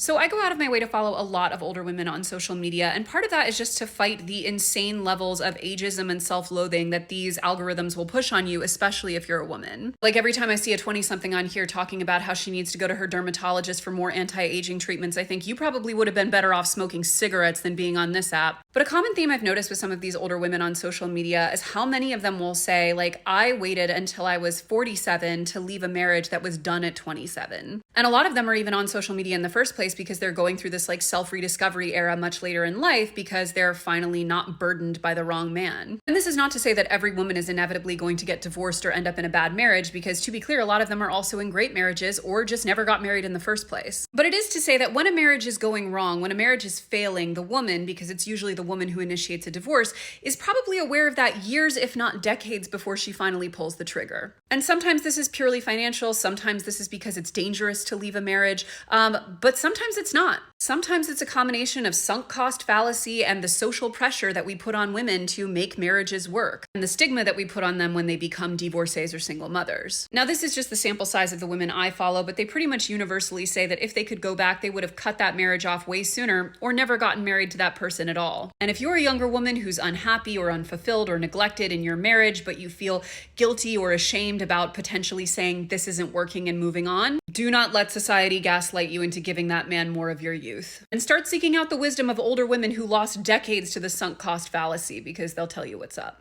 So I go out of my way to follow a lot of older women on social media, and part of that is just to fight the insane levels of ageism and self-loathing that these algorithms will push on you, especially if you're a woman. Like every time I see a 20-something on here talking about how she needs to go to her dermatologist for more anti-aging treatments, I think you probably would have been better off smoking cigarettes than being on this app. But a common theme I've noticed with some of these older women on social media is how many of them will say, like, I waited until I was 47 to leave a marriage that was done at 27. And a lot of them are even on social media in the first place because they're going through this like self-rediscovery era much later in life because they're finally not burdened by the wrong man. And this is not to say that every woman is inevitably going to get divorced or end up in a bad marriage, because to be clear, a lot of them are also in great marriages or just never got married in the first place. But it is to say that when a marriage is going wrong, when a marriage is failing, the woman, because it's usually the woman who initiates a divorce, is probably aware of that years, if not decades, before she finally pulls the trigger. And sometimes this is purely financial, sometimes this is because it's dangerous to leave a marriage, but sometimes it's not. Sometimes it's a combination of sunk cost fallacy and the social pressure that we put on women to make marriages work, and the stigma that we put on them when they become divorcees or single mothers. Now, this is just the sample size of the women I follow, but they pretty much universally say that if they could go back, they would have cut that marriage off way sooner or never gotten married to that person at all. And if you're a younger woman who's unhappy or unfulfilled or neglected in your marriage, but you feel guilty or ashamed about potentially saying this isn't working and moving on, do not let society gaslight you into giving that man more of your youth. And start seeking out the wisdom of older women who lost decades to the sunk cost fallacy, because they'll tell you what's up.